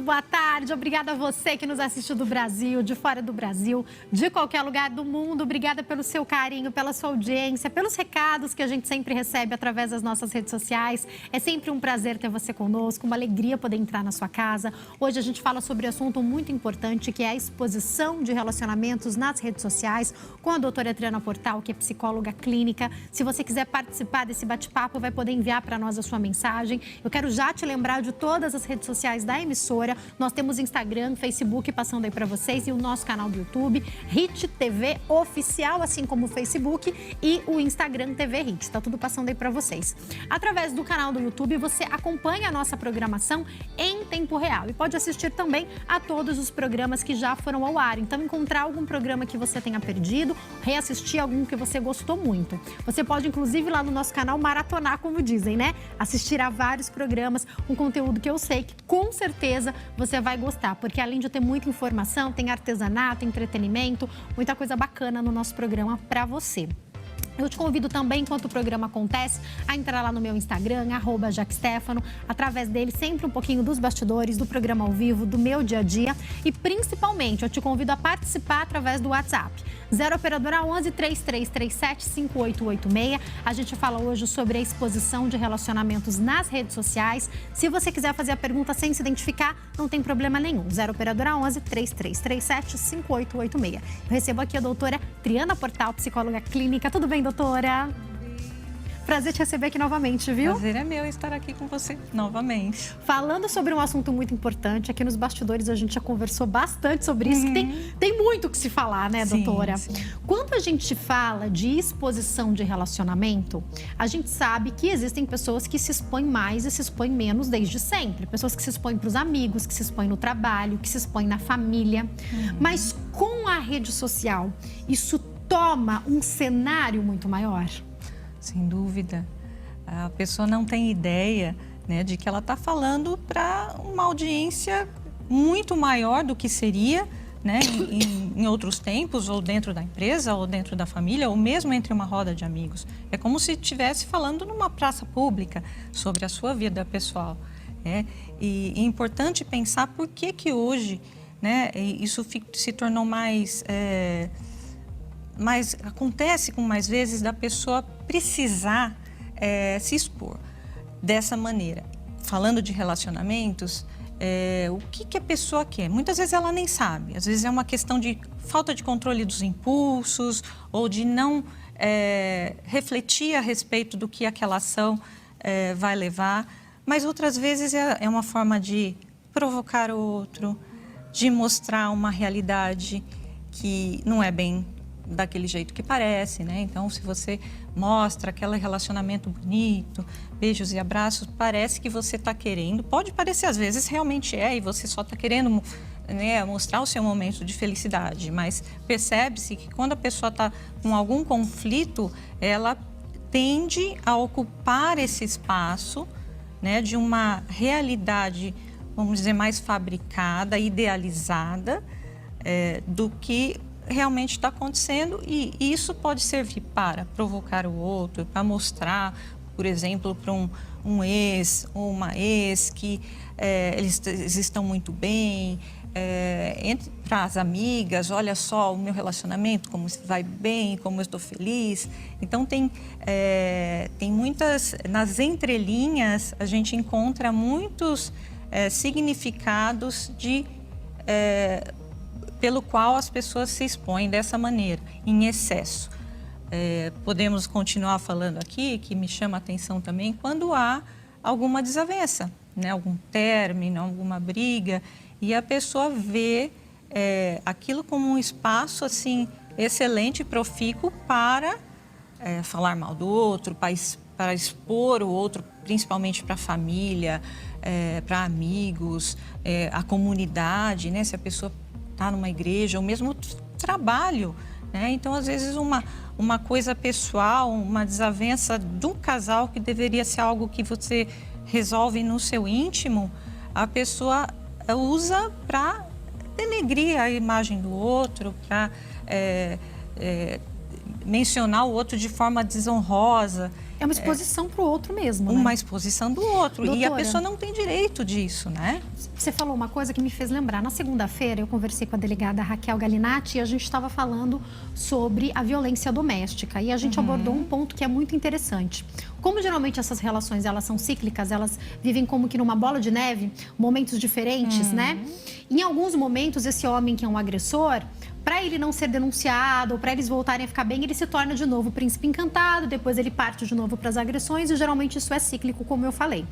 boa tarde. Obrigada a você que nos assiste do Brasil, de fora do Brasil, de qualquer lugar do mundo. Obrigada pelo seu carinho, pela sua audiência, pelos recados que a gente sempre recebe através das nossas redes sociais. É sempre um prazer ter você conosco, uma alegria poder entrar na sua casa. Hoje a gente fala sobre um assunto muito importante, que é a exposição de relacionamentos nas redes sociais, com a doutora Triana Portal, que é psicóloga clínica. Se você quiser participar desse bate-papo, vai poder enviar para nós a sua mensagem. Eu quero já te lembrar de todas as redes sociais da emissora. Nós temos Instagram, Facebook passando aí para vocês e o nosso canal do YouTube, Hit TV Oficial, assim como o Facebook e o Instagram TV Hit. Está tudo passando aí para vocês. Através do canal do YouTube, você acompanha a nossa programação em tempo real e pode assistir também a todos os programas que já foram ao ar. Então, encontrar algum programa que você tenha perdido, reassistir algum que você gostou muito. Você pode, inclusive, lá no nosso canal, maratonar, como dizem, né? Assistir a vários programas, um conteúdo que eu sei que com certeza você vai gostar, porque além de ter muita informação, tem artesanato, entretenimento, muita coisa bacana no nosso programa para você. Eu te convido também, enquanto o programa acontece, a entrar lá no meu Instagram, @JaqueStefano. Através dele, sempre um pouquinho dos bastidores, do programa ao vivo, do meu dia a dia. E, principalmente, eu te convido a participar através do WhatsApp. 0 Operadora 11 3337 5886. A gente fala hoje sobre a exposição de relacionamentos nas redes sociais. Se você quiser fazer a pergunta sem se identificar, não tem problema nenhum. 0 Operadora 11 3337 5886. Eu recebo aqui a doutora Triana Portal, psicóloga clínica. Tudo bem, doutora? Prazer te receber aqui novamente, viu? Prazer é meu estar aqui com você novamente. Falando sobre um assunto muito importante, aqui nos bastidores a gente já conversou bastante sobre isso, que tem muito o que se falar, né, doutora? Sim. Quando a gente fala de exposição de relacionamento, a gente sabe que existem pessoas que se expõem mais e se expõem menos desde sempre. Pessoas que se expõem para os amigos, que se expõem no trabalho, que se expõem na família. Mas com a rede social, isso toma um cenário muito maior? Sem dúvida. A pessoa não tem ideia, né, de que ela está falando para uma audiência muito maior do que seria, né, em outros tempos, ou dentro da empresa, ou dentro da família, ou mesmo entre uma roda de amigos. É como se estivesse falando numa praça pública sobre a sua vida pessoal. Né? E é importante pensar por que hoje, né, isso se tornou mais... Mas acontece com mais vezes da pessoa precisar se expor dessa maneira. Falando de relacionamentos, o que a pessoa quer? Muitas vezes ela nem sabe. Às vezes é uma questão de falta de controle dos impulsos ou de não refletir a respeito do que aquela ação vai levar. Mas outras vezes é uma forma de provocar o outro, de mostrar uma realidade que não é bem daquele jeito que parece, né? Então, se você mostra aquele relacionamento bonito, beijos e abraços, parece que você está querendo, pode parecer, às vezes realmente e você só está querendo, né, mostrar o seu momento de felicidade, mas percebe-se que quando a pessoa está com algum conflito, ela tende a ocupar esse espaço, né, de uma realidade, vamos dizer, mais fabricada, idealizada, do que realmente está acontecendo, e isso pode servir para provocar o outro, para mostrar, por exemplo, para um ex ou uma ex que eles estão muito bem, para as amigas, olha só o meu relacionamento, como vai bem, como eu estou feliz. Então tem muitas, nas entrelinhas a gente encontra muitos significados pelo qual as pessoas se expõem dessa maneira, em excesso. Podemos continuar falando aqui, que me chama a atenção também, quando há alguma desavença, né? Algum término, alguma briga, e a pessoa vê aquilo como um espaço assim, excelente e profícuo para falar mal do outro, para expor o outro, principalmente para a família, para amigos, a comunidade, né? Se a pessoa está numa igreja, ou mesmo trabalho, né? Então, às vezes, uma coisa pessoal, uma desavença de um casal que deveria ser algo que você resolve no seu íntimo, a pessoa usa para denegrir a imagem do outro, para mencionar o outro de forma desonrosa. É uma exposição para o outro mesmo, né? Uma exposição do outro. Doutora, e a pessoa não tem direito disso, né? Você falou uma coisa que me fez lembrar. Na segunda-feira, eu conversei com a delegada Raquel Galinatti e a gente estava falando sobre a violência doméstica. E a gente abordou um ponto que é muito interessante. Como geralmente essas relações, elas são cíclicas, elas vivem como que numa bola de neve, momentos diferentes, né? Em alguns momentos, esse homem que é um agressor, para ele não ser denunciado, ou para eles voltarem a ficar bem, ele se torna de novo o príncipe encantado, depois ele parte de novo para as agressões e geralmente isso é cíclico, como eu falei.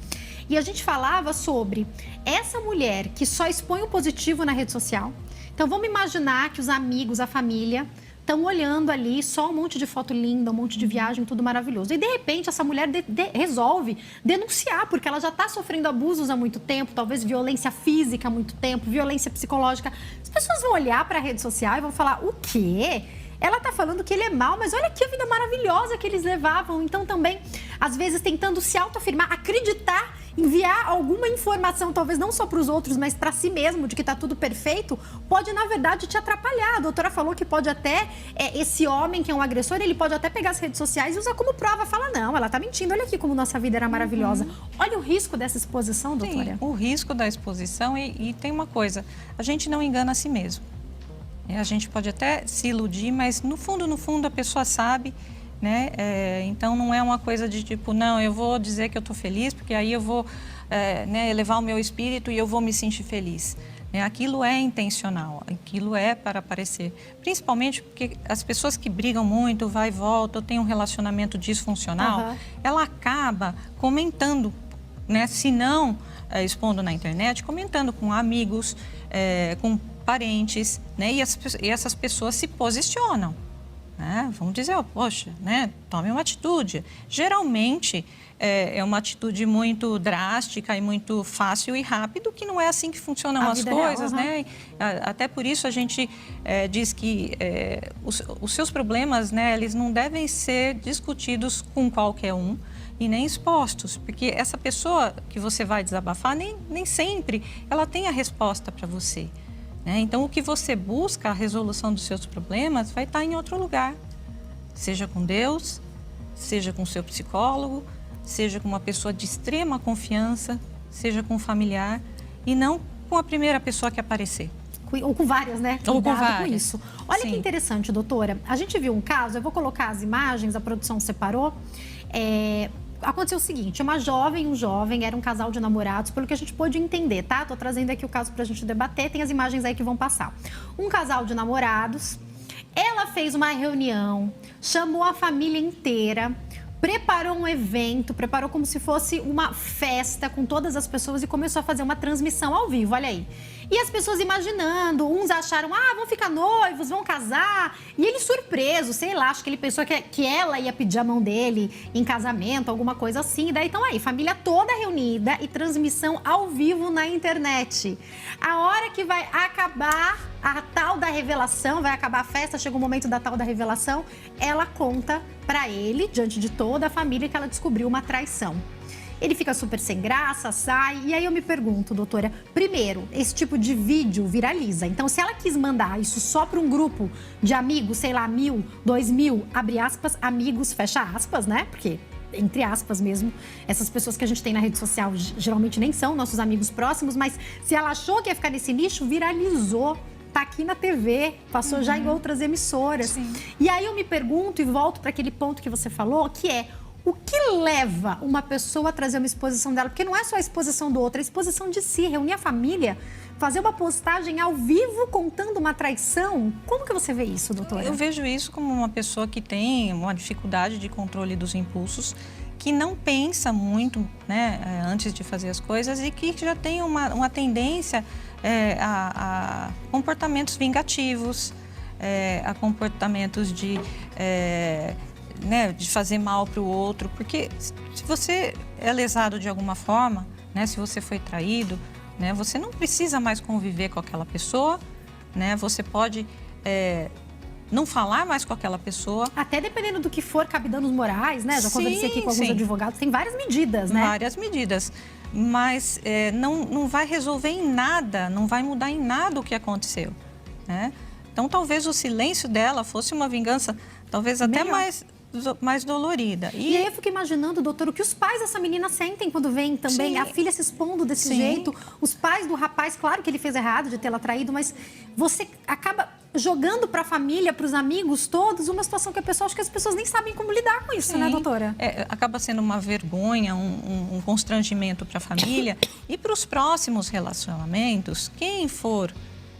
E a gente falava sobre essa mulher que só expõe o positivo na rede social. Então vamos imaginar que os amigos, a família, estão olhando ali só um monte de foto linda, um monte de viagem, tudo maravilhoso. E de repente essa mulher resolve denunciar, porque ela já está sofrendo abusos há muito tempo, talvez violência física há muito tempo, violência psicológica. As pessoas vão olhar para a rede social e vão falar, o quê? Ela está falando que ele é mau, mas olha que vida maravilhosa que eles levavam. Então também, às vezes, tentando se autoafirmar, acreditar, enviar alguma informação, talvez não só para os outros, mas para si mesmo, de que está tudo perfeito, pode, na verdade, te atrapalhar. A doutora falou que pode até, esse homem que é um agressor, ele pode até pegar as redes sociais e usar como prova. Fala, não, ela está mentindo, olha aqui como nossa vida era maravilhosa. Olha o risco dessa exposição, doutora. Sim, o risco da exposição e tem uma coisa, a gente não engana a si mesmo. A gente pode até se iludir, mas no fundo, a pessoa sabe, né? Então, não é uma coisa de tipo, não, eu vou dizer que eu estou feliz, porque aí eu vou né, elevar o meu espírito e eu vou me sentir feliz. Aquilo é intencional, aquilo é para aparecer. Principalmente porque as pessoas que brigam muito, vai e volta, ou tem um relacionamento disfuncional, ela acaba comentando, né? Se não expondo na internet, comentando com amigos, com parentes, né? E essas pessoas se posicionam, né? Vão dizer, poxa, né? Tome uma atitude. Geralmente é uma atitude muito drástica e muito fácil e rápido, que não é assim que funcionam as coisas, né? Até por isso a gente diz que os seus problemas, né? Eles não devem ser discutidos com qualquer um e nem expostos, porque essa pessoa que você vai desabafar, nem sempre ela tem a resposta para você. Então, o que você busca, a resolução dos seus problemas, vai estar em outro lugar. Seja com Deus, seja com o seu psicólogo, seja com uma pessoa de extrema confiança, seja com um familiar, e não com a primeira pessoa que aparecer. Ou com várias, né? Ou com várias. Com isso. Olha que interessante, doutora. A gente viu um caso, eu vou colocar as imagens, a produção separou. Aconteceu o seguinte, uma jovem e um jovem, era um casal de namorados, pelo que a gente pôde entender, tá? Tô trazendo aqui o caso pra gente debater, tem as imagens aí que vão passar. Um casal de namorados, ela fez uma reunião, chamou a família inteira, preparou um evento, preparou como se fosse uma festa com todas as pessoas e começou a fazer uma transmissão ao vivo, olha aí. E as pessoas imaginando, uns acharam, vão ficar noivos, vão casar. E ele surpreso, sei lá, acho que ele pensou que ela ia pedir a mão dele em casamento, alguma coisa assim. E daí então aí, família toda reunida e transmissão ao vivo na internet. A hora que vai acabar a tal da revelação, vai acabar a festa, chega o momento da tal da revelação, ela conta pra ele, diante de toda a família, que ela descobriu uma traição. Ele fica super sem graça, sai. E aí eu me pergunto, doutora, primeiro, esse tipo de vídeo viraliza. Então, se ela quis mandar isso só para um grupo de amigos, sei lá, 1.000, 2.000, abre aspas, amigos, fecha aspas, né? Porque, entre aspas mesmo, essas pessoas que a gente tem na rede social geralmente nem são nossos amigos próximos, mas se ela achou que ia ficar nesse nicho, viralizou. Tá aqui na TV, passou já em outras emissoras. Sim. E aí eu me pergunto e volto para aquele ponto que você falou, que é o que leva uma pessoa a trazer uma exposição dela? Porque não é só a exposição do outro, é a exposição de si, reunir a família, fazer uma postagem ao vivo contando uma traição. Como que você vê isso, doutora? Eu vejo isso como uma pessoa que tem uma dificuldade de controle dos impulsos, que não pensa muito, né, antes de fazer as coisas e que já tem uma tendência a comportamentos vingativos, a comportamentos de fazer mal para o outro, porque se você é lesado de alguma forma, né, se você foi traído, né, você não precisa mais conviver com aquela pessoa, né, você pode não falar mais com aquela pessoa. Até dependendo do que for, cabe danos morais, né? Já conversei aqui com alguns advogados, tem várias medidas, né? Várias medidas, mas não vai resolver em nada, não vai mudar em nada o que aconteceu, né? Então, talvez o silêncio dela fosse uma vingança, talvez até mais dolorida. E aí eu fico imaginando, doutor, o que os pais dessa menina sentem quando vem também Sim. a filha se expondo desse Sim. jeito. Os pais do rapaz, claro que ele fez errado de tê-la traído, mas você acaba jogando para a família, para os amigos todos, uma situação que a pessoa, acho que as pessoas nem sabem como lidar com isso, Sim. né, doutora? Acaba sendo uma vergonha, um constrangimento para a família e para os próximos relacionamentos. Quem for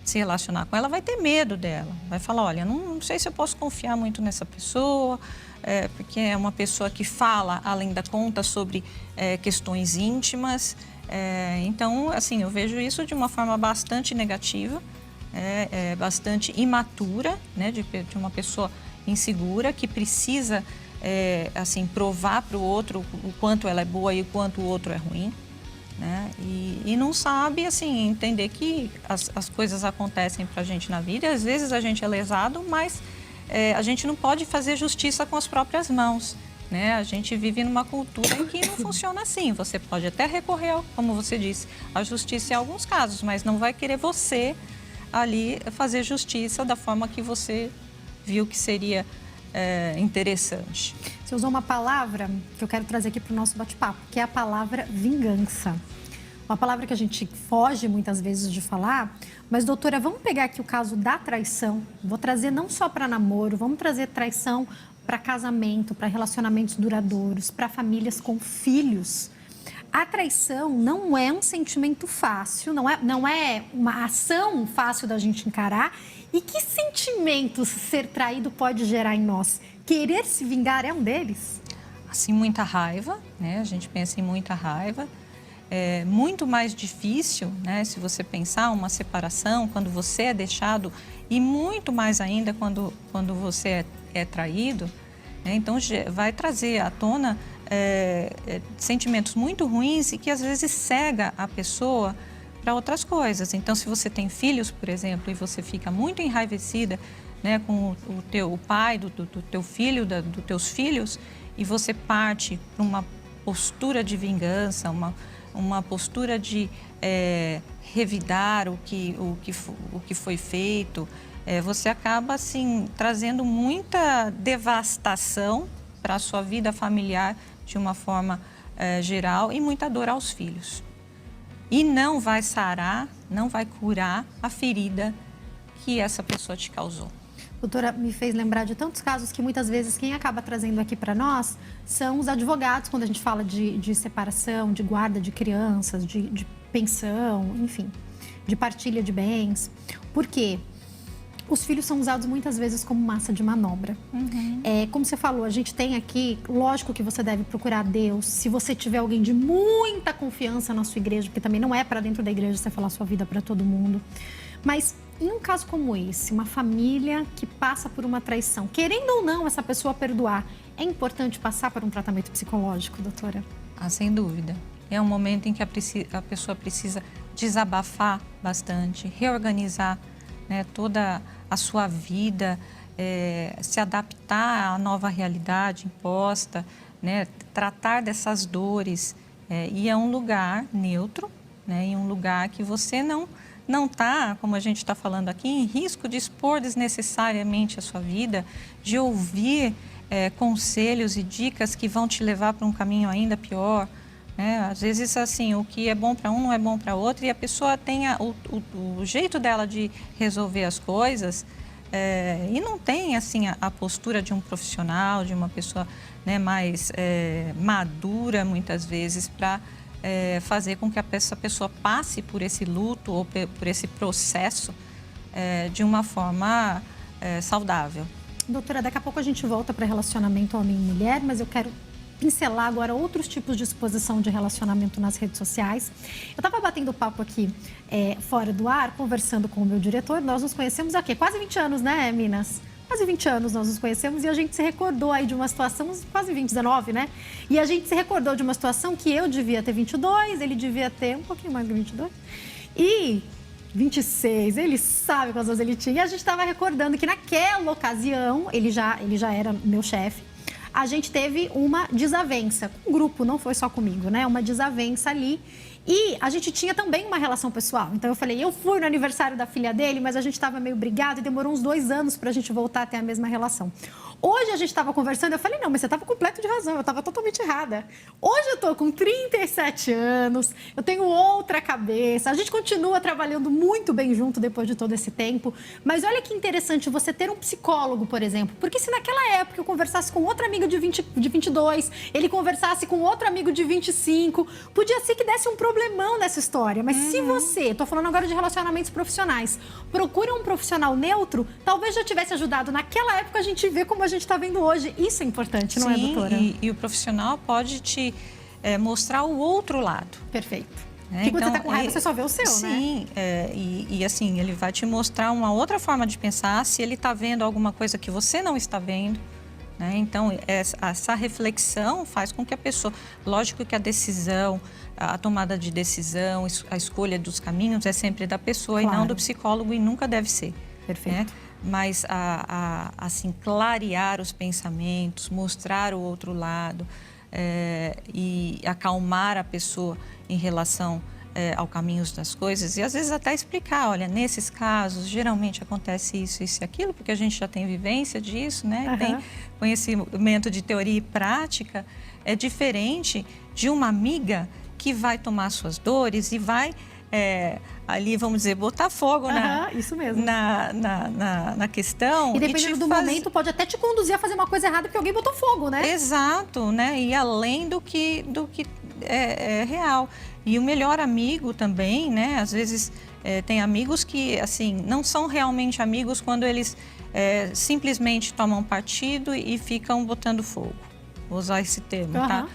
se relacionar com ela vai ter medo dela, vai falar, olha, não sei se eu posso confiar muito nessa pessoa, porque é uma pessoa que fala além da conta sobre questões íntimas. Então, assim, eu vejo isso de uma forma bastante negativa. Bastante imatura, né, de uma pessoa insegura que precisa assim, provar para o outro o quanto ela é boa e o quanto o outro é ruim, né, e não sabe assim, entender que as coisas acontecem para a gente na vida e às vezes a gente é lesado, mas a gente não pode fazer justiça com as próprias mãos. Né? A gente vive numa cultura em que não funciona assim. Você pode até recorrer, como você disse, à justiça em alguns casos, mas não vai querer você ali fazer justiça da forma que você viu que seria interessante. Você usou uma palavra que eu quero trazer aqui para o nosso bate-papo, que é a palavra vingança. Uma palavra que a gente foge muitas vezes de falar, mas, doutora, vamos pegar aqui o caso da traição. Vou trazer não só para namoro, vamos trazer traição para casamento, para relacionamentos duradouros, para famílias com filhos. A traição não é um sentimento fácil, não é uma ação fácil da gente encarar. E que sentimentos ser traído pode gerar em nós? Querer se vingar é um deles? Assim, muita raiva, né? A gente pensa em muita raiva. É muito mais difícil, né? Se você pensar uma separação, quando você é deixado, e muito mais ainda quando você é traído, né? Então, vai trazer à tona sentimentos muito ruins e que às vezes cega a pessoa para outras coisas. Então, se você tem filhos, por exemplo, e você fica muito enraivecida, né, com o pai do teu filho, dos teus filhos, e você parte para uma postura de vingança, uma postura de revidar o que foi feito, você acaba assim trazendo muita devastação para a sua vida familiar de uma forma geral e muita dor aos filhos. E não vai sarar, não vai curar a ferida que essa pessoa te causou. Doutora, me fez lembrar de tantos casos que muitas vezes quem acaba trazendo aqui para nós são os advogados, quando a gente fala de separação, de guarda de crianças, de pensão, enfim, de partilha de bens. Por quê? Os filhos são usados muitas vezes como massa de manobra. Uhum. Como você falou, a gente tem aqui, lógico que você deve procurar Deus. Se você tiver alguém de muita confiança na sua igreja, porque também não é para dentro da igreja você falar sua vida para todo mundo. Mas em um caso como esse, uma família que passa por uma traição, querendo ou não essa pessoa perdoar, é importante passar por um tratamento psicológico, doutora? Ah, sem dúvida. É um momento em que a pessoa precisa desabafar bastante, reorganizar, né, toda a sua vida, se adaptar à nova realidade imposta, né, tratar dessas dores. E é um lugar neutro, né, em um lugar que você não está, como a gente está falando aqui, em risco de expor desnecessariamente a sua vida, de ouvir conselhos e dicas que vão te levar para um caminho ainda pior. Às vezes, assim, o que é bom para um não é bom para outro e a pessoa tem o jeito dela de resolver as coisas e não tem, assim, a postura de um profissional, de uma pessoa, né, mais madura, muitas vezes, para fazer com que essa pessoa passe por esse luto ou por esse processo de uma forma saudável. Doutora, daqui a pouco a gente volta para relacionamento homem e mulher, mas eu quero pincelar agora outros tipos de exposição de relacionamento nas redes sociais. Eu estava batendo papo aqui fora do ar, conversando com o meu diretor. Nós nos conhecemos há quê? Quase 20 anos, né, Minas? Quase 20 anos nós nos conhecemos e a gente se recordou aí de uma situação, quase 19, né? E a gente se recordou de uma situação que eu devia ter 22, ele devia ter um pouquinho mais de 22. E 26, ele sabe quantos anos ele tinha. E a gente estava recordando que naquela ocasião, ele já era meu chefe, a gente teve uma desavença com o grupo, não foi só comigo, né? Uma desavença ali. E a gente tinha também uma relação pessoal. Então eu falei, eu fui no aniversário da filha dele, mas a gente estava meio brigado e demorou uns 2 anos para a gente voltar a ter a mesma relação. Hoje a gente estava conversando, eu falei, não, mas você estava completo de razão, eu estava totalmente errada. Hoje eu estou com 37 anos, eu tenho outra cabeça, a gente continua trabalhando muito bem junto depois de todo esse tempo, mas olha que interessante você ter um psicólogo, por exemplo, porque se naquela época eu conversasse com outra amiga de 22, ele conversasse com outro amigo de 25, podia ser que desse um problemão nessa história, mas se você, estou falando agora de relacionamentos profissionais, procura um profissional neutro, talvez já tivesse ajudado naquela época a gente ver como a gente está vendo hoje. Isso é importante, não é, doutora? E o profissional pode te mostrar o outro lado. Perfeito. Porque quando você está com raiva, você só vê o seu, né? Sim, e assim, ele vai te mostrar uma outra forma de pensar, se ele está vendo alguma coisa que você não está vendo. Né? Então, essa reflexão faz com que a pessoa... Lógico que a decisão, a tomada de decisão, a escolha dos caminhos é sempre da pessoa, claro, e não do psicólogo, e nunca deve ser. Perfeito. Né? Mas, assim, clarear os pensamentos, mostrar o outro lado e acalmar a pessoa em relação ao caminho das coisas, e às vezes até explicar, olha, nesses casos, geralmente acontece isso, isso e aquilo, porque a gente já tem vivência disso, né? Uhum. Tem conhecimento de teoria e prática, é diferente de uma amiga que vai tomar suas dores e vai ali, vamos dizer, botar fogo isso mesmo. na questão. E dependendo do momento, pode até te conduzir a fazer uma coisa errada porque alguém botou fogo, né? Exato, né? E além do que é real. E o melhor amigo também, né? Às vezes tem amigos que, assim, não são realmente amigos quando eles simplesmente tomam partido e ficam botando fogo. Vou usar esse termo, tá?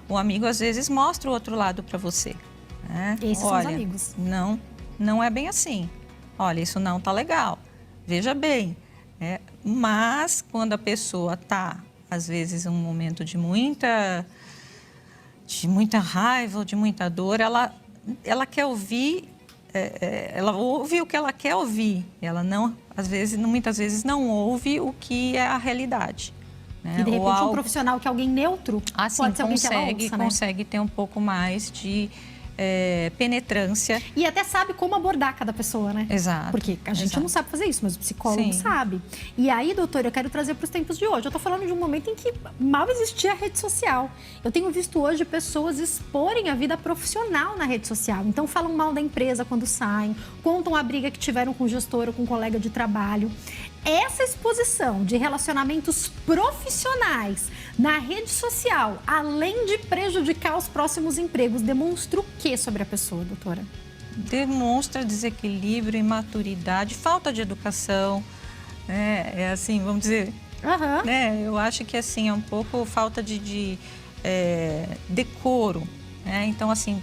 O amigo, às vezes, mostra o outro lado para você. Né? Esses são os amigos. Não é bem assim. Olha, isso não tá legal. Veja bem. Mas, quando a pessoa está, às vezes, em um momento de muita raiva ou de muita dor, ela quer ouvir, ela ouve o que ela quer ouvir. Ela não, muitas vezes não ouve o que é a realidade. Né? E de repente um profissional que é alguém neutro, assim, pode ser alguém que ela ouça, né? Consegue ter um pouco mais de penetrância. E até sabe como abordar cada pessoa, né? Exato. Porque a gente não sabe fazer isso, mas o psicólogo sabe. E aí, doutora, eu quero trazer para os tempos de hoje. Eu tô falando de um momento em que mal existia a rede social. Eu tenho visto hoje pessoas exporem a vida profissional na rede social. Então, falam mal da empresa quando saem, contam a briga que tiveram com o gestor ou com um colega de trabalho. Essa exposição de relacionamentos profissionais na rede social, além de prejudicar os próximos empregos, demonstra o que sobre a pessoa, doutora? Demonstra desequilíbrio, imaturidade, falta de educação, né? É assim, vamos dizer, né? Eu acho que assim é um pouco falta de decoro, né? Então, assim,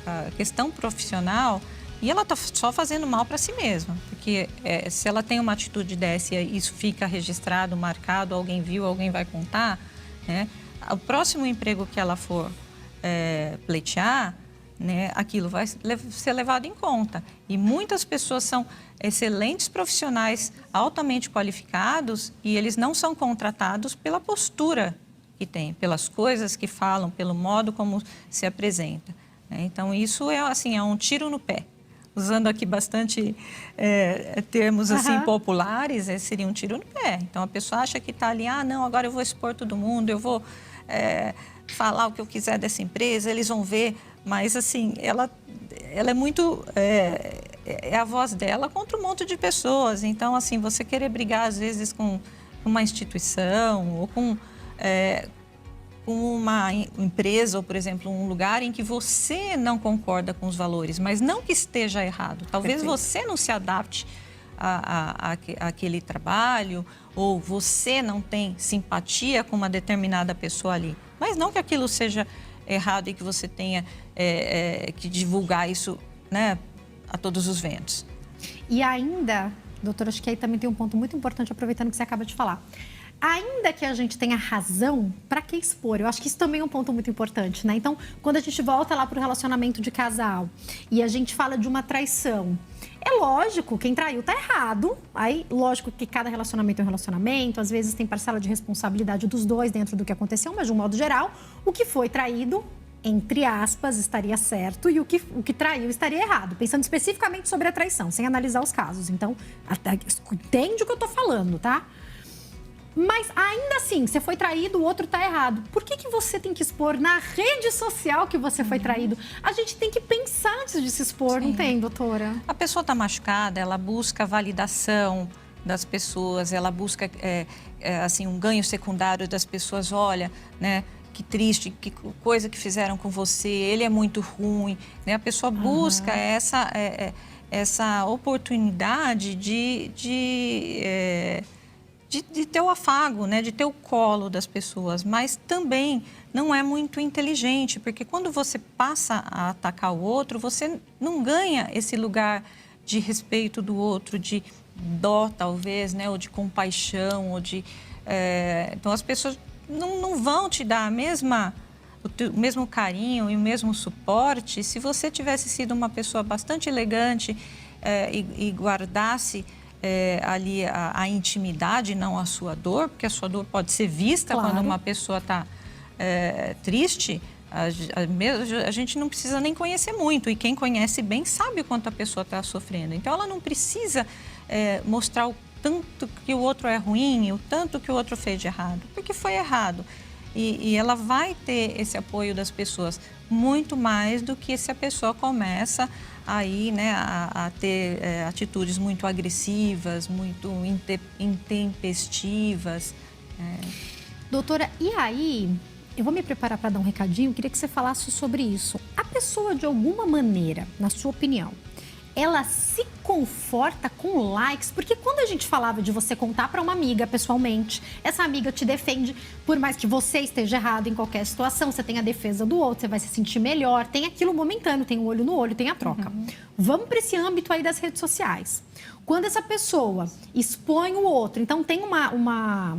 a questão profissional, e ela está só fazendo mal para si mesma, porque se ela tem uma atitude dessa e isso fica registrado, marcado, alguém viu, alguém vai contar, né? O próximo emprego que ela for pleitear, né, aquilo vai ser levado em conta. E muitas pessoas são excelentes profissionais, altamente qualificados, e eles não são contratados pela postura que tem, pelas coisas que falam, pelo modo como se apresenta. Né? Então, isso é um tiro no pé. Usando aqui bastante termos assim, populares, seria um tiro no pé. Então, a pessoa acha que está ali, não, agora eu vou expor todo mundo, eu vou falar o que eu quiser dessa empresa, eles vão ver. Mas, assim, ela é muito... É a voz dela contra um monte de pessoas. Então, assim, você querer brigar, às vezes, com uma instituição ou com uma empresa ou, por exemplo, um lugar em que você não concorda com os valores, mas não que esteja errado. Talvez você não se adapte àquele trabalho ou você não tem simpatia com uma determinada pessoa ali. Mas não que aquilo seja errado e que você tenha que divulgar isso, né, a todos os ventos. E ainda, doutora, acho que aí também tem um ponto muito importante, aproveitando que você acaba de falar. Ainda que a gente tenha razão, para que expor? Eu acho que isso também é um ponto muito importante, né? Então, quando a gente volta lá para o relacionamento de casal e a gente fala de uma traição, é lógico, quem traiu tá errado. Aí, lógico que cada relacionamento é um relacionamento, às vezes tem parcela de responsabilidade dos dois dentro do que aconteceu, mas de um modo geral, o que foi traído, entre aspas, estaria certo e o que traiu estaria errado. Pensando especificamente sobre a traição, sem analisar os casos. Então, entende o que eu tô falando, tá? Mas ainda assim, você foi traído, o outro tá errado. Por que que você tem que expor na rede social que você foi traído? A gente tem que pensar antes de se expor, não tem, doutora? A pessoa está machucada, ela busca validação das pessoas, ela busca assim, um ganho secundário das pessoas. Olha, né, que triste, que coisa que fizeram com você, ele é muito ruim. Né? A pessoa busca essa oportunidade de ter o afago, né, de ter o colo das pessoas, mas também não é muito inteligente, porque quando você passa a atacar o outro, você não ganha esse lugar de respeito do outro, de dó, talvez, né, ou de compaixão, ou de... Então, as pessoas não vão te dar o mesmo carinho e o mesmo suporte se você tivesse sido uma pessoa bastante elegante e guardasse ali a intimidade, não a sua dor, porque a sua dor pode ser vista quando uma pessoa está triste. A gente não precisa nem conhecer muito, e quem conhece bem sabe o quanto a pessoa está sofrendo. Então, ela não precisa mostrar o tanto que o outro é ruim, o tanto que o outro fez de errado, porque foi errado. E ela vai ter esse apoio das pessoas muito mais do que se a pessoa começa aí, né, a ter atitudes muito agressivas, muito intempestivas. Doutora, e aí, eu vou me preparar para dar um recadinho, queria que você falasse sobre isso. A pessoa, de alguma maneira, na sua opinião, ela se conforta com likes? Porque quando a gente falava de você contar para uma amiga pessoalmente, essa amiga te defende, por mais que você esteja errado em qualquer situação, você tem a defesa do outro, você vai se sentir melhor, tem aquilo momentâneo, tem o olho no olho, tem a troca. Vamos para esse âmbito aí das redes sociais. Quando essa pessoa expõe o outro, então tem uma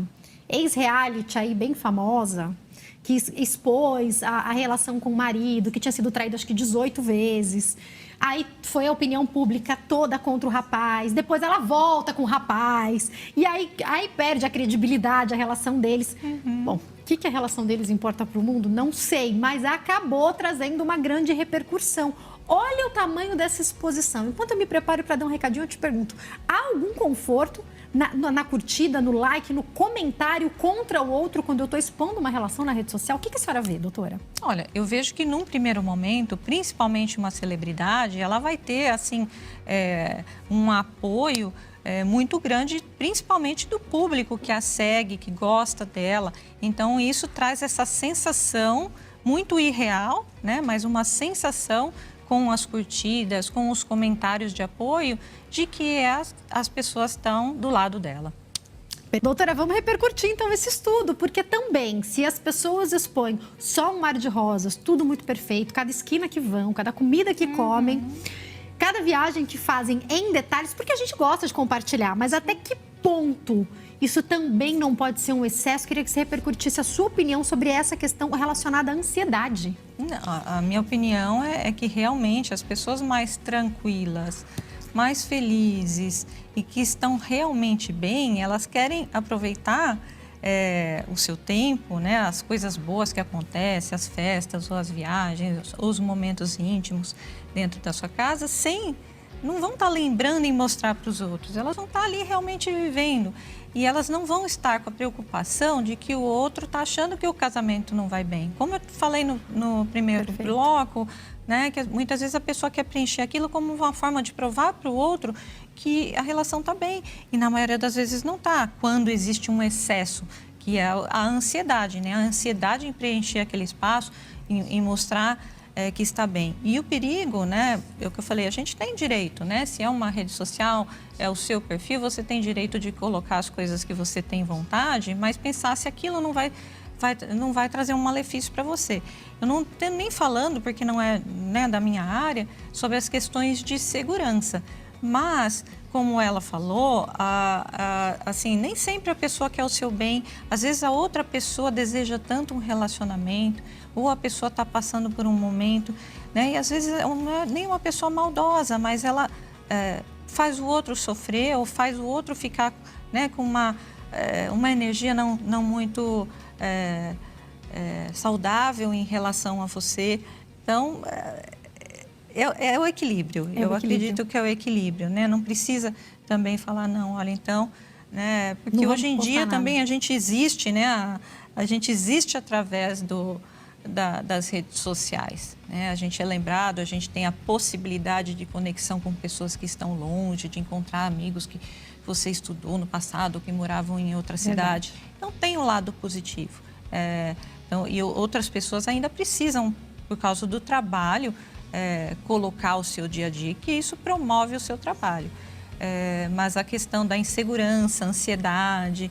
ex-reality aí bem famosa, que expôs a relação com o marido, que tinha sido traído acho que 18 vezes. Aí foi a opinião pública toda contra o rapaz, depois ela volta com o rapaz, e aí perde a credibilidade, a relação deles. Bom, o que a relação deles importa para o mundo? Não sei, mas acabou trazendo uma grande repercussão. Olha o tamanho dessa exposição. Enquanto eu me preparo para dar um recadinho, eu te pergunto, há algum conforto na curtida, no like, no comentário contra o outro quando eu estou expondo uma relação na rede social? O que a senhora vê, doutora? Olha, eu vejo que num primeiro momento, principalmente uma celebridade, ela vai ter, assim, um apoio muito grande, principalmente do público que a segue, que gosta dela. Então, isso traz essa sensação muito irreal, né? Mas uma sensação com as curtidas, com os comentários de apoio, de que as pessoas estão do lado dela. Doutora, vamos repercutir então esse estudo, porque também, se as pessoas expõem só um mar de rosas, tudo muito perfeito, cada esquina que vão, cada comida que comem, cada viagem que fazem em detalhes, porque a gente gosta de compartilhar, mas até que ponto isso também não pode ser um excesso? Queria que você repercutisse a sua opinião sobre essa questão relacionada à ansiedade. Não, a minha opinião é que realmente as pessoas mais tranquilas, mais felizes e que estão realmente bem, elas querem aproveitar o seu tempo, né, as coisas boas que acontecem, as festas ou as viagens, os momentos íntimos dentro da sua casa, não vão estar lembrando e mostrar para os outros, elas vão estar ali realmente vivendo. E elas não vão estar com a preocupação de que o outro está achando que o casamento não vai bem. Como eu falei no primeiro bloco, né, que muitas vezes a pessoa quer preencher aquilo como uma forma de provar para o outro que a relação está bem. E na maioria das vezes não está, quando existe um excesso, que é a ansiedade, né? A ansiedade em preencher aquele espaço, em mostrar que está bem. E o perigo, né, é o que eu falei, a gente tem direito, né? Se é uma rede social, é o seu perfil, você tem direito de colocar as coisas que você tem vontade, mas pensar se aquilo não vai trazer um malefício para você. Eu não estou nem falando, porque não é, né, da minha área, sobre as questões de segurança. Mas, como ela falou, assim, nem sempre a pessoa quer o seu bem. Às vezes a outra pessoa deseja tanto um relacionamento, ou a pessoa está passando por um momento, né? E às vezes não é nem uma pessoa maldosa, mas ela faz o outro sofrer, ou faz o outro ficar, né, com uma energia não muito saudável em relação a você. Então, é o equilíbrio. Eu acredito que é o equilíbrio, né? Não precisa também falar, não, olha, então, né? Porque Não hoje em vamos dia postar também nada. a gente existe, né? A gente existe através das redes sociais, né? A gente é lembrado, a gente tem a possibilidade de conexão com pessoas que estão longe, de encontrar amigos que você estudou no passado, que moravam em outra cidade. Então, tem um lado positivo. Então, e outras pessoas ainda precisam, por causa do trabalho, colocar o seu dia a dia, que isso promove o seu trabalho. Mas a questão da insegurança, ansiedade,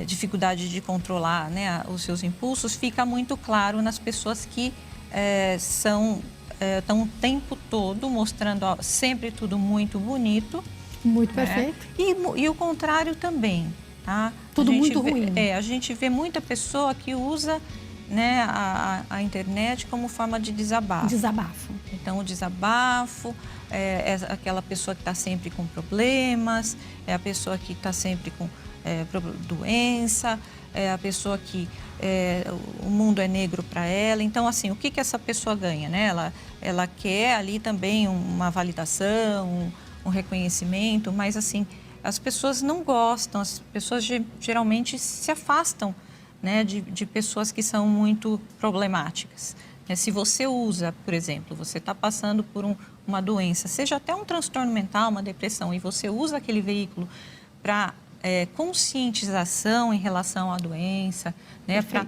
dificuldade de controlar, né, os seus impulsos, fica muito claro nas pessoas que estão o tempo todo mostrando sempre tudo muito bonito. Muito perfeito. E o contrário também, tá? Tudo muito ruim. A gente vê muita pessoa que usa, né, a internet como forma de desabafo. Desabafo. Então, o desabafo é aquela pessoa que está sempre com problemas, é a pessoa que está sempre com doença, é a pessoa que o mundo é negro para ela. Então, assim, o que essa pessoa ganha, né? Ela quer ali também uma validação, um reconhecimento, mas, assim, as pessoas não gostam, as pessoas geralmente se afastam, né, de pessoas que são muito problemáticas. Se você usa, por exemplo, você está passando por uma doença, seja até um transtorno mental, uma depressão, e você usa aquele veículo para conscientização em relação à doença, né, para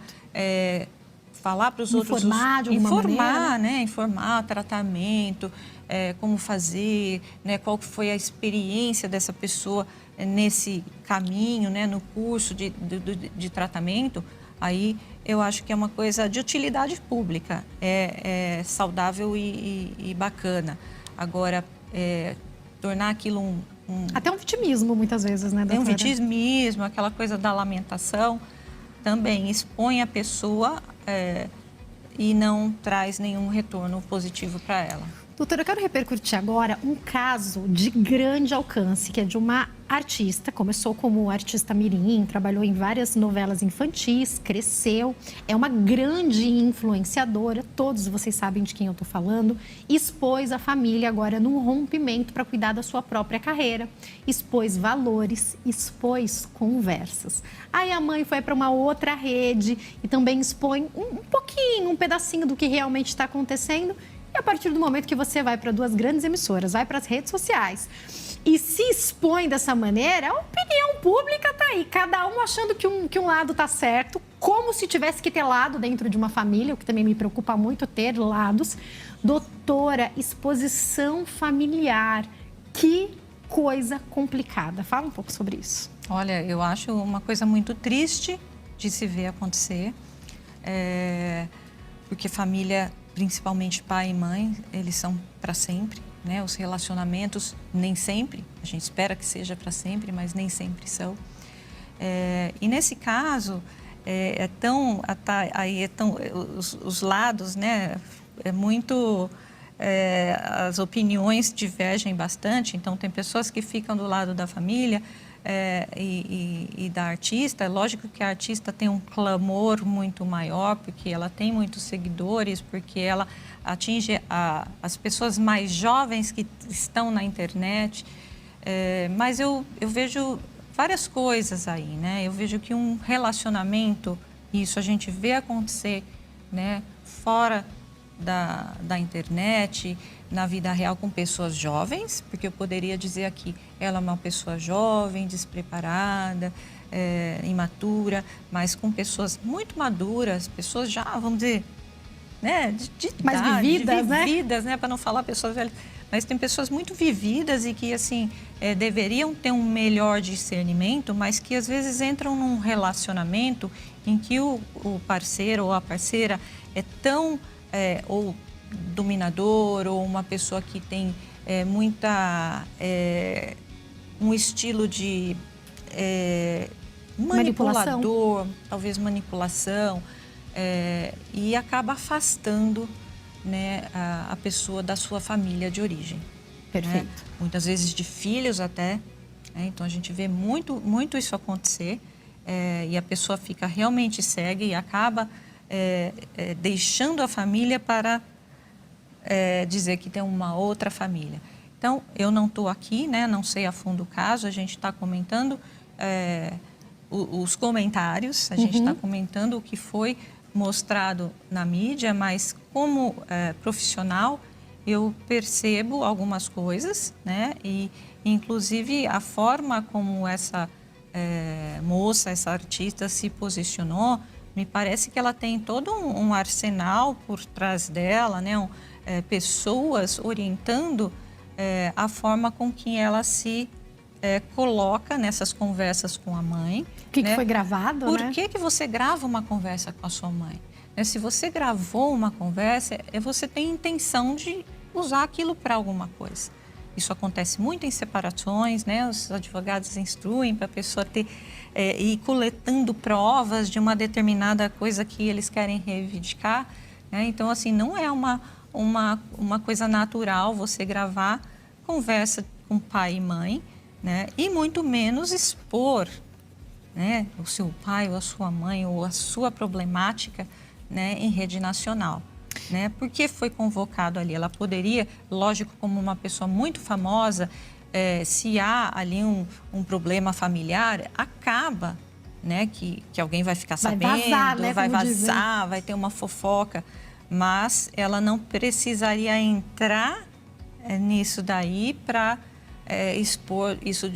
falar para os outros... Informar de alguma maneira, né? Informar, tratamento, como fazer, né, qual foi a experiência dessa pessoa nesse caminho, né, no curso de tratamento, aí eu acho que é uma coisa de utilidade pública, é saudável e bacana. Agora, tornar aquilo até um vitimismo, muitas vezes, né, doutora? É um vitimismo, aquela coisa da lamentação, também expõe a pessoa e não traz nenhum retorno positivo para ela. Doutora, eu quero repercutir agora um caso de grande alcance, que é de uma artista, começou como artista mirim, trabalhou em várias novelas infantis, cresceu, é uma grande influenciadora, todos vocês sabem de quem eu estou falando, expôs a família agora num rompimento para cuidar da sua própria carreira, expôs valores, expôs conversas. Aí a mãe foi para uma outra rede e também expõe um pouquinho, um pedacinho do que realmente está acontecendo. E a partir do momento que você vai para duas grandes emissoras, vai para as redes sociais e se expõe dessa maneira, a opinião pública está aí. Cada um achando que um lado está certo, como se tivesse que ter lado dentro de uma família, o que também me preocupa muito, ter lados. Doutora, exposição familiar, que coisa complicada. Fala um pouco sobre isso. Olha, eu acho uma coisa muito triste de se ver acontecer, porque família... principalmente pai e mãe, eles são para sempre, né? Os relacionamentos nem sempre, a gente espera que seja para sempre, mas nem sempre são. E nesse caso, os lados, né? As opiniões divergem bastante, então tem pessoas que ficam do lado da família, e da artista. É lógico que a artista tem um clamor muito maior, porque ela tem muitos seguidores, porque ela atinge as pessoas mais jovens que estão na internet. Mas eu vejo várias coisas aí, né? Eu vejo que um relacionamento, isso a gente vê acontecer, né, fora da internet, na vida real, com pessoas jovens, porque eu poderia dizer aqui, ela é uma pessoa jovem, despreparada, imatura, mas com pessoas muito maduras, pessoas já, vamos dizer, né, de mais idade, vividas, né, para não falar pessoas velhas, mas tem pessoas muito vividas e que, assim, deveriam ter um melhor discernimento, mas que às vezes entram num relacionamento em que o parceiro ou a parceira é tão ou dominador, ou uma pessoa que tem um estilo de manipulador, talvez manipulação, e acaba afastando, né, a pessoa da sua família de origem. Perfeito. Né? Muitas vezes de filhos até, né? Então a gente vê muito, muito isso acontecer, e a pessoa fica realmente cega e acaba deixando a família para dizer que tem uma outra família. Então, eu não estou aqui, né? Não sei a fundo o caso, a gente está comentando os comentários, a gente está comentando o que foi mostrado na mídia, mas como profissional, eu percebo algumas coisas, né? E, inclusive, a forma como essa moça, essa artista se posicionou, me parece que ela tem todo um arsenal por trás dela, né? Pessoas orientando a forma com que ela se coloca nessas conversas com a mãe. O que foi gravado, Por né? que você grava uma conversa com a sua mãe? Se você gravou uma conversa, você tem intenção de usar aquilo para alguma coisa. Isso acontece muito em separações, né? Os advogados instruem para a pessoa ir coletando provas de uma determinada coisa que eles querem reivindicar, né? Então, assim, não é uma coisa natural você gravar conversa com pai e mãe, né? E muito menos expor, né, o seu pai ou a sua mãe ou a sua problemática, né, em rede nacional. Né? Porque foi convocado ali. Ela poderia, lógico, como uma pessoa muito famosa, se há ali um problema familiar, acaba, né, que alguém vai ficar sabendo, vazar, né, vai como vazar, dizem. vai ter uma fofoca. Mas ela não precisaria entrar nisso daí para expor isso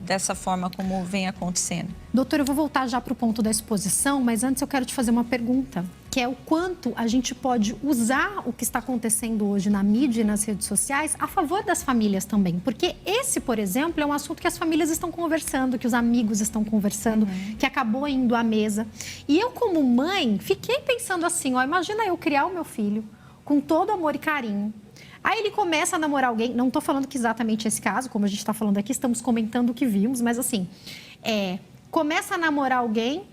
dessa forma como vem acontecendo. Doutora, eu vou voltar já para o ponto da exposição, mas antes eu quero te fazer uma pergunta, que é o quanto a gente pode usar o que está acontecendo hoje na mídia e nas redes sociais a favor das famílias também. Porque esse, por exemplo, é um assunto que as famílias estão conversando, que os amigos estão conversando, que acabou indo à mesa. E eu, como mãe, fiquei pensando assim, ó, imagina eu criar o meu filho com todo amor e carinho. Aí ele começa a namorar alguém, não estou falando que exatamente esse caso, como a gente está falando aqui, estamos comentando o que vimos, mas assim, começa a namorar alguém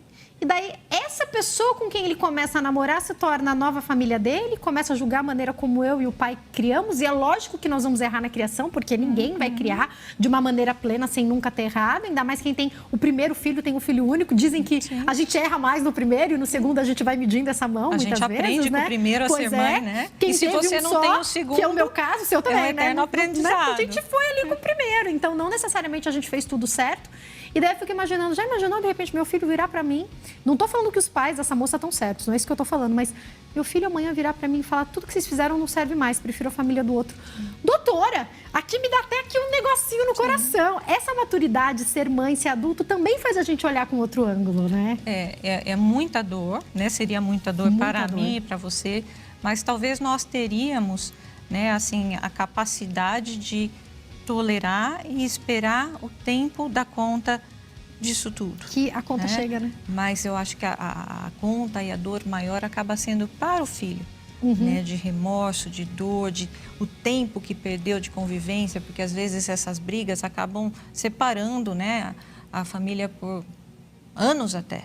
e daí essa pessoa com quem ele começa a namorar se torna a nova família dele, começa a julgar a maneira como eu e o pai criamos, e é lógico que nós vamos errar na criação, porque ninguém vai criar de uma maneira plena sem nunca ter errado, ainda mais quem tem o primeiro filho, tem um filho único, dizem que a gente erra mais no primeiro e no segundo a gente vai medindo essa mão, muitas vezes, A gente aprende com o primeiro a ser mãe, né? Quem e se você não tem o segundo, que é o meu caso, o seu também, é um eterno aprendizado. A gente foi ali com o primeiro, então não necessariamente a gente fez tudo certo. E daí eu fico imaginando, já imaginou de repente meu filho virar para mim? Não tô falando que os pais dessa moça estão certos, não é isso que eu tô falando, mas meu filho amanhã virar para mim e falar tudo que vocês fizeram não serve mais, prefiro a família do outro. Doutora, aqui me dá até aqui um negocinho no coração. Essa maturidade, ser mãe, ser adulto, também faz a gente olhar com outro ângulo, né? É muita dor, né? Seria muita dor para mim e para você, mas talvez nós teríamos, né, assim, a capacidade de tolerar e esperar o tempo da conta disso tudo. Que a conta chega, né? Mas eu acho que a conta e a dor maior acaba sendo para o filho, né? De remorso, de dor, o tempo que perdeu de convivência, porque às vezes essas brigas acabam separando, né, a família por anos até.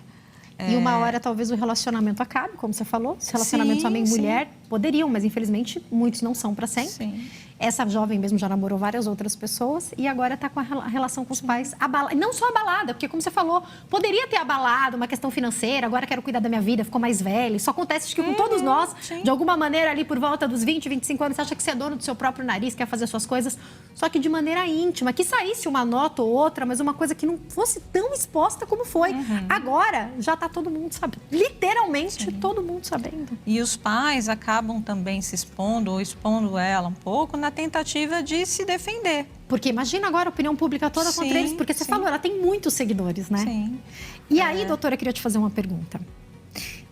E uma hora talvez o relacionamento acabe, como você falou. Os relacionamentos homem e mulher poderiam, mas infelizmente muitos não são para sempre. Sim. Essa jovem mesmo já namorou várias outras pessoas e agora está com a relação com os pais abalada. Não só abalada, porque como você falou, poderia ter abalado uma questão financeira, agora quero cuidar da minha vida, ficou mais velha. Isso acontece acho que com todos nós, de alguma maneira ali por volta dos 20, 25 anos, você acha que você é dono do seu próprio nariz, quer fazer suas coisas, só que de maneira íntima, que saísse uma nota ou outra, mas uma coisa que não fosse tão exposta como foi. Agora já está todo mundo sabendo, literalmente todo mundo sabendo. E os pais acabam também se expondo ou expondo ela um pouco na tentativa de se defender. Porque imagina agora a opinião pública toda contra eles, porque você falou, ela tem muitos seguidores, né? Sim. E aí, doutora, eu queria te fazer uma pergunta.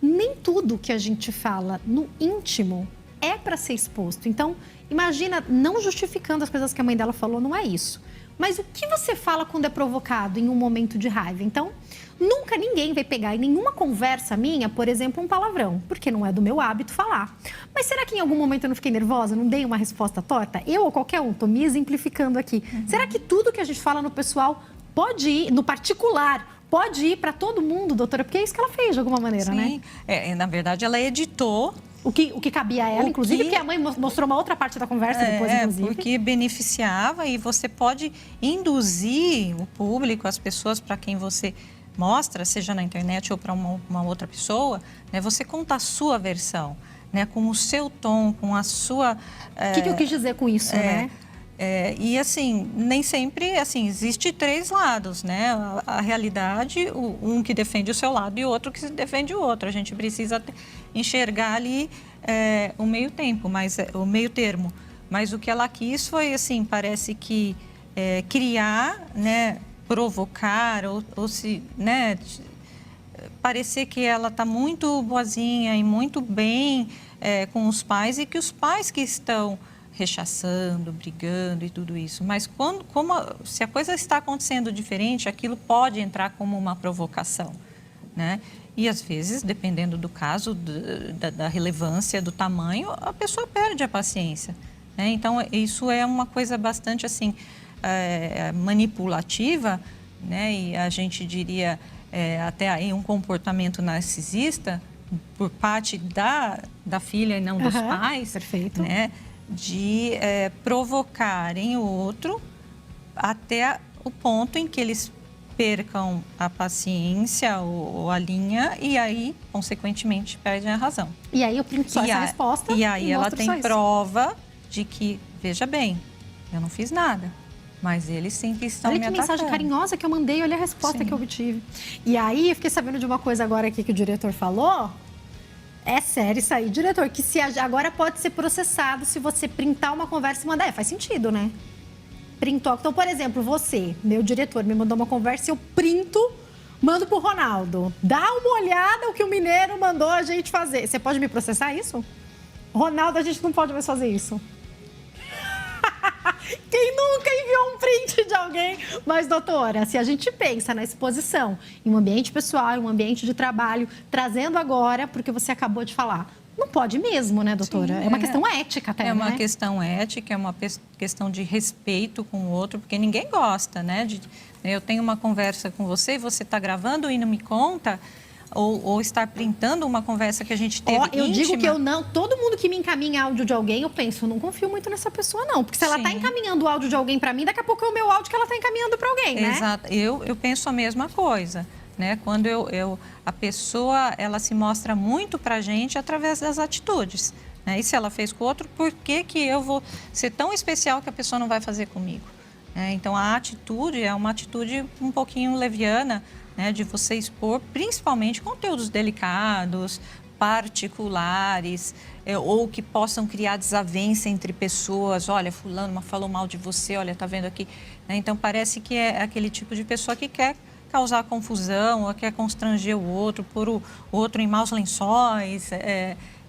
Nem tudo que a gente fala no íntimo é para ser exposto. Então, imagina, não justificando as coisas que a mãe dela falou, não é isso. Mas o que você fala quando é provocado em um momento de raiva? Então, nunca ninguém vai pegar em nenhuma conversa minha, por exemplo, um palavrão, porque não é do meu hábito falar. Mas será que em algum momento eu não fiquei nervosa, não dei uma resposta torta? Eu ou qualquer um, tô me exemplificando aqui. Será que tudo que a gente fala no pessoal pode ir, no particular, pode ir para todo mundo, doutora? Porque é isso que ela fez de alguma maneira, né? Na verdade, ela editou o que cabia a ela, inclusive, porque a mãe mostrou uma outra parte da conversa depois, inclusive. Porque beneficiava e você pode induzir o público, as pessoas para quem você mostra, seja na internet ou para uma outra pessoa, né? Você conta a sua versão, né? Com o seu tom, com a sua... O que eu quis dizer com isso, né? E assim, nem sempre, assim, existe 3 lados, né? A realidade, um que defende o seu lado e o outro que defende o outro. A gente precisa enxergar ali o meio tempo, o meio termo. Mas o que ela quis foi, assim, parece que criar, né? Provocar ou se, né? Parecer que ela está muito boazinha e muito bem com os pais e que os pais que estão rechaçando, brigando e tudo isso. Mas se a coisa está acontecendo diferente, aquilo pode entrar como uma provocação, né? E às vezes, dependendo do caso, da relevância, do tamanho, a pessoa perde a paciência, né? Então, isso é uma coisa bastante assim manipulativa, né? E a gente diria até aí um comportamento narcisista por parte da filha e não dos pais, perfeito, né? De provocarem o outro até o ponto em que eles percam a paciência ou a linha e aí, consequentemente, perdem a razão. E aí eu printo só essa resposta e aí ela tem prova de que, veja bem, eu não fiz nada, mas eles sim que estão me atacando. Olha que mensagem carinhosa que eu mandei, olha a resposta que eu obtive. E aí, eu fiquei sabendo de uma coisa agora aqui que o diretor falou. É sério isso aí, diretor, que agora pode ser processado se você printar uma conversa e mandar. Faz sentido, né? Printou. Então, por exemplo, você, meu diretor, me mandou uma conversa e eu printo, mando pro Ronaldo. Dá uma olhada o que o mineiro mandou a gente fazer. Você pode me processar isso? Ronaldo, a gente não pode mais fazer isso. Quem nunca enviou um print de alguém? Mas, doutora, se a gente pensa na exposição em um ambiente pessoal, em um ambiente de trabalho, trazendo agora, porque você acabou de falar, não pode mesmo, né, doutora? Sim, é uma questão ética até, né? É uma questão ética, é uma questão de respeito com o outro, porque ninguém gosta, né? Eu tenho uma conversa com você, você está gravando e não me conta... Ou estar printando uma conversa que a gente teve eu íntima. digo que eu não... Todo mundo que me encaminha áudio de alguém, eu penso, eu não confio muito nessa pessoa, não. Porque se ela está encaminhando o áudio de alguém para mim, daqui a pouco é o meu áudio que ela está encaminhando para alguém, né? Exato. Eu penso a mesma coisa, né? Quando a pessoa, ela se mostra muito para a gente através das atitudes, né? E se ela fez com o outro, por que eu vou ser tão especial que a pessoa não vai fazer comigo? Então, a atitude é uma atitude um pouquinho leviana, né, de você expor principalmente conteúdos delicados, particulares, ou que possam criar desavença entre pessoas. Olha, fulano falou mal de você, olha, tá vendo aqui. Então, parece que é aquele tipo de pessoa que quer causar confusão, ou quer constranger o outro, pôr o outro em maus lençóis.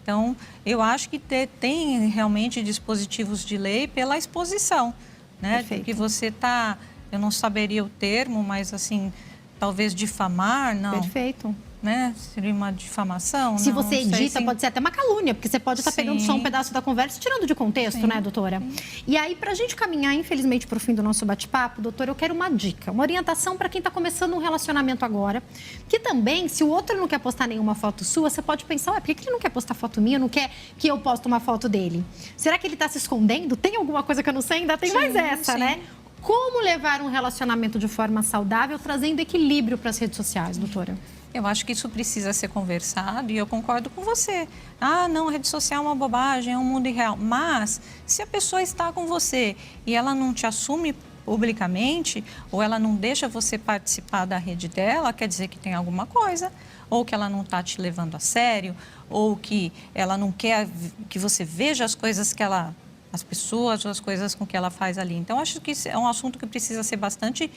Então, eu acho que tem realmente dispositivos de lei pela exposição, né? Perfeito. Porque você está, eu não saberia o termo, mas assim... Talvez difamar, não. Perfeito. Né? Seria uma difamação? Se não, você não edita, pode ser até uma calúnia, porque você pode estar pegando só um pedaço da conversa e tirando de contexto, né, doutora? Sim. E aí, para a gente caminhar, infelizmente, para o fim do nosso bate-papo, doutora, eu quero uma dica, uma orientação para quem está começando um relacionamento agora, que também, se o outro não quer postar nenhuma foto sua, você pode pensar, por que ele não quer postar foto minha, não quer que eu poste uma foto dele? Será que ele está se escondendo? Tem alguma coisa que eu não sei? Ainda tem mais essa, né? Como levar um relacionamento de forma saudável, trazendo equilíbrio para as redes sociais, doutora? Eu acho que isso precisa ser conversado e eu concordo com você. Ah, não, a rede social é uma bobagem, é um mundo irreal. Mas, se a pessoa está com você e ela não te assume publicamente, ou ela não deixa você participar da rede dela, quer dizer que tem alguma coisa. Ou que ela não está te levando a sério, ou que ela não quer que você veja as coisas que ela... as pessoas, as coisas com que ela faz ali. Então, acho que isso é um assunto que precisa ser bastante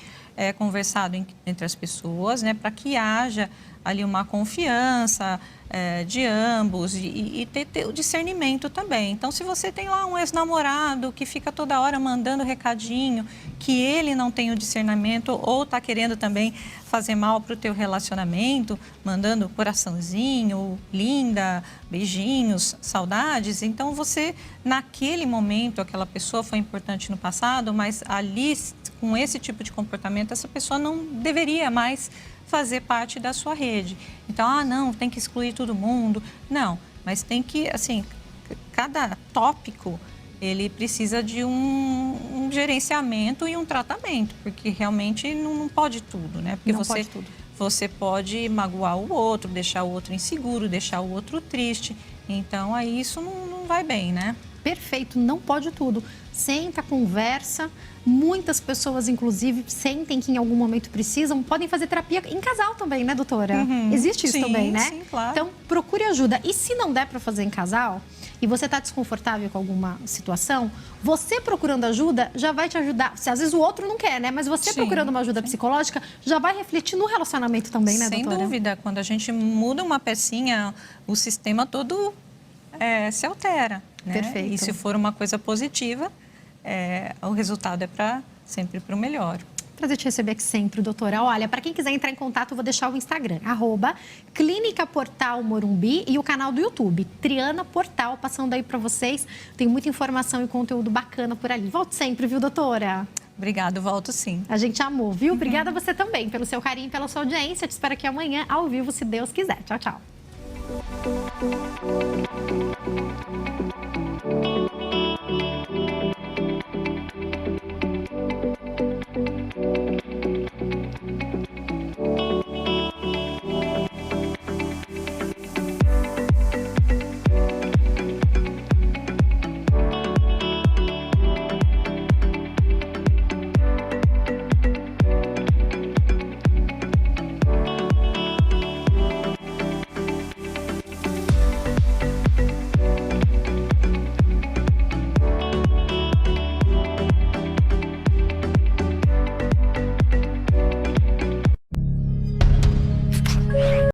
conversado entre as pessoas, né, para que haja ali uma confiança de ambos e ter o discernimento também. Então, se você tem lá um ex-namorado que fica toda hora mandando recadinho, que ele não tem o discernimento ou está querendo também fazer mal para o teu relacionamento, mandando coraçãozinho, linda, beijinhos, saudades, então você, naquele momento, aquela pessoa foi importante no passado, mas ali, com esse tipo de comportamento, essa pessoa não deveria mais fazer parte da sua rede. Então, não, tem que excluir todo mundo. Não, mas tem que, assim, cada tópico, ele precisa de um gerenciamento e um tratamento, porque realmente não pode tudo, né? Porque você pode magoar o outro, deixar o outro inseguro, deixar o outro triste. Então, aí isso não vai bem, né? Perfeito, não pode tudo. senta, conversa. Muitas pessoas, inclusive, sentem que em algum momento precisam, podem fazer terapia em casal também, né, doutora? Existe isso também, né? Sim, claro. Então, procure ajuda. E se não der para fazer em casal, e você está desconfortável com alguma situação, você procurando ajuda já vai te ajudar. Se às vezes o outro não quer, né? Mas você procurando uma ajuda psicológica já vai refletir no relacionamento também, né, doutora? Sem dúvida. Quando a gente muda uma pecinha, o sistema todo se altera. Né? Perfeito. E se for uma coisa positiva, o resultado é sempre para o melhor. Prazer te receber aqui sempre, doutora. Olha, para quem quiser entrar em contato, eu vou deixar o Instagram, @Clínica Portal Morumbi, e o canal do YouTube, Triana Portal, passando aí para vocês. Tem muita informação e conteúdo bacana por ali. Volte sempre, viu, doutora? Obrigada, volto sim. A gente amou, viu? Obrigada a você também pelo seu carinho e pela sua audiência. Te espero aqui amanhã, ao vivo, se Deus quiser. Tchau, tchau.